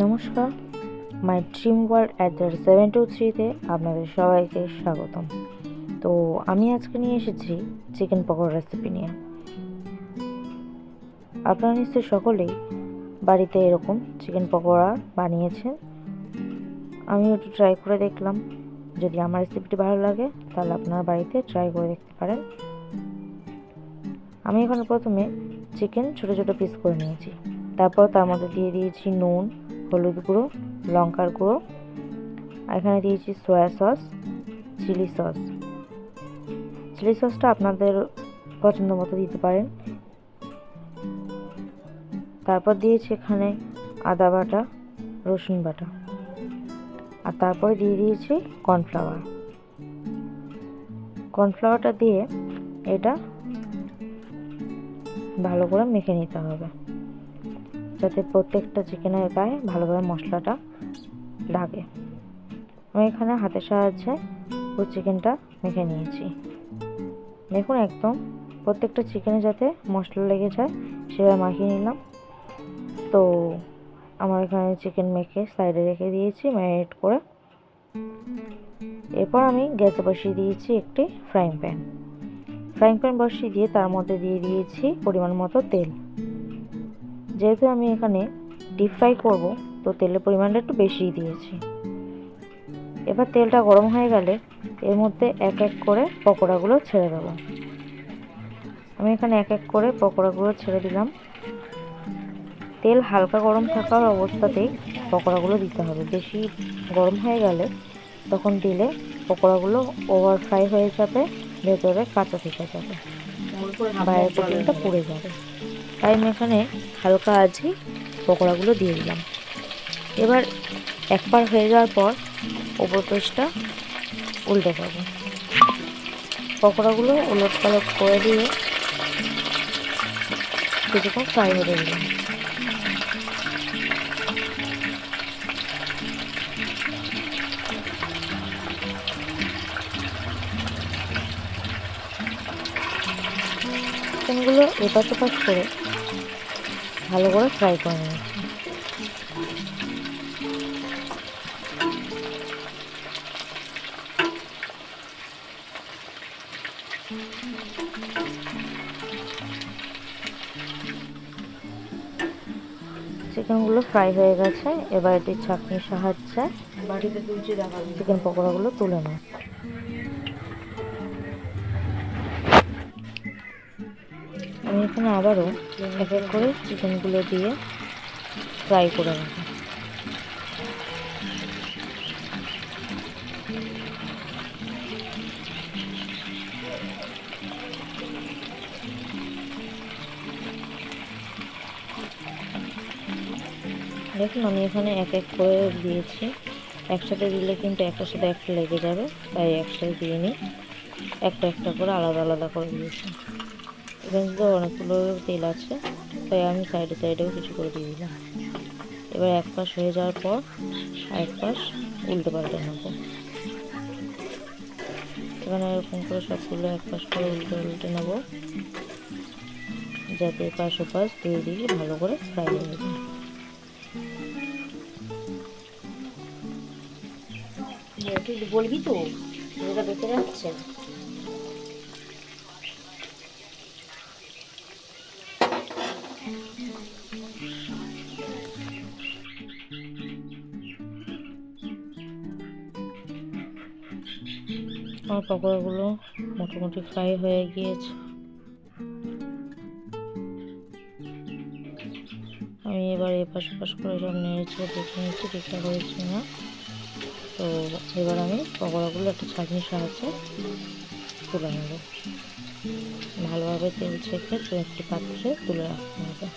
নমস্কার, my dream world @723-তে আপনাদের সবাইকে স্বাগতম। তো আমি আজকে নিয়ে এসেছি চিকেন পকোড়া রেসিপি নিয়ে। আপনারা নিশ্চয়ই সকলেই বাড়িতে এরকম চিকেন পকোড়া বানিয়েছেন। আমিও একটু ট্রাই করে দেখলাম। যদি আমার রেসিপিটি ভালো লাগে তাহলে আপনারা বাড়িতে ট্রাই করে দেখতে পারেন। আমি এখানে প্রথমে চিকেন ছোটো ছোটো পিস করে নিয়েছি। তারপর তার মধ্যে দিয়ে দিয়েছি নুন, হলুদ গুঁড়ো, লঙ্কার গুঁড়ো, আর এখানে দিয়েছি soya sauce, chilli sauce. Chilli সসটা আপনাদের পছন্দ মতো দিতে পারেন। তারপর দিয়েছি এখানে আদা বাটা, রসুন বাটা, আর তারপরে দিয়ে দিয়েছি কর্নফ্লাওয়ারটা দিয়ে এটা ভালো করে মেখে নিতে হবে, যাতে প্রত্যেকটা চিকেনের গায়ে ভালোভাবে মশলাটা লাগে। আমি এখানে হাতের সাহায্যে পুরো চিকেনটা মেখে নিয়েছি। দেখুন, একদম প্রত্যেকটা চিকেনে যাতে মশলা লেগে যায় সেভাবে মাখিয়ে নিলাম। তো আমার এখানে চিকেন মেখে সাইডে রেখে দিয়েছি ম্যারিনেট করে। এরপর আমি গ্যাসে বসিয়ে দিয়েছি একটি ফ্রাইং প্যান বসিয়ে দিয়ে তার মধ্যে দিয়ে দিয়েছি পরিমাণ মতো তেল। যেহেতু আমি এখানে ডিপ ফ্রাই করবো, তো তেলের পরিমাণটা একটু বেশিই দিয়েছি। এবার তেলটা গরম হয়ে গেলে এর মধ্যে এক এক করে পকোড়াগুলো ছেড়ে দেবো। আমি এখানে এক এক করে পকোড়াগুলো ছেড়ে দিলাম। তেল হালকা গরম থাকা অবস্থাতেই পকোড়াগুলো দিতে হবে। বেশি গরম হয়ে গেলে তখন দিলে পকোড়াগুলো ওভার ফ্রাই হয়ে যাবে, ভেতরে কাঁচা থেকে যাবে, বাইরের পর্যন্ত পুড়ে যাবে। তাই আমি এখানে হালকা আঁচে পকোড়াগুলো দিয়ে দিলাম। এবার এক পার হয়ে যাওয়ার পর ওপর পেস্টটা উল্টে পাবো। পকোড়াগুলো উলট পালট করে দিয়ে কিছুক্ষণ ফ্রাই হতে দিলাম। চিকেনগুলো এপাশ ওপাশ করে ভালো করে ফ্রাই করে নিয়েছি। চিকেনগুলো ফ্রাই হয়ে গেছে। এবার এটি ছাঁকনির সাহায্যে চিকেন পকোড়াগুলো তুলে নেব। আমি এখানে আবারও এক এক করে চিকেনগুলো দিয়ে ফ্রাই করে নেব। দেখুন, আমি এখানে এক এক করে দিয়েছি। একসাথে দিলে কিন্তু একটার সাথে একটা লেগে যাবে, তাই একসাথে দিয়ে নিই। একটা একটা করে আলাদা আলাদা করে দিয়েছি। এখানে তো অনেকগুলো তেল আছে, তাই আমি সাইডে সাইডেও কিছু করে দিয়ে দিলাম। এবার এক পাশ হয়ে যাওয়ার পর আরেক পাশ উল্টে পাল্টে নেব। এখানে এরকম করে সবগুলো এক পাশ করে উল্টে নেব, যাতে পাশ ওপাশ দিয়ে দিয়ে ভালো করে ফ্রাই হয়ে যায়। বলবি তো, যেটা বেঁচে যাচ্ছে। আমার পকোড়াগুলো মোটামুটি ফ্রাই হয়ে গিয়েছে। আমি এবার এপাশ ওপাশ করে সব নেড়েছে দেখে নিচ্ছি ঠিকঠাক হয়েছে না। তো এবার আমি পকোড়াগুলো একটা ছাঁকনির সাহায্যে তুলে নেব। ভালোভাবে তেল ছেঁকে একটি পাত্রে তুলে রাখতে হবে।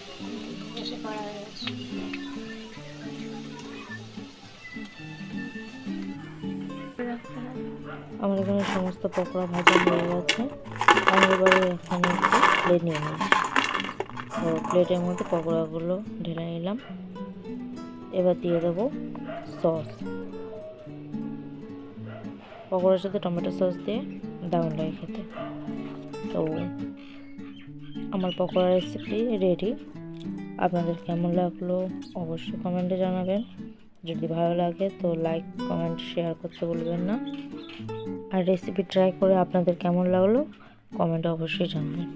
আমার এখানে সমস্ত পকোড়া ভাজা হয়ে গেছে। আমি এবারে এখানে একটি প্লেট নিয়ে নিয়েছি। তো প্লেটের মধ্যে পকোড়াগুলো ঢেলে নিলাম। এবার দিয়ে দেবো সস। পকোড়ার সাথে টমেটো সস দিয়ে দারুণ লাগে খেতে। তো আমার পকোড়া রেসিপি রেডি। আপনাদের কেমন লাগলো অবশ্যই কমেন্টে জানাবেন। যদি ভালো লাগে তো লাইক কমেন্ট শেয়ার করতে ভুলবেন না। আর রেসিপি ট্রাই করে আপনাদের কেমন লাগলো কমেন্টে অবশ্যই জানাবেন।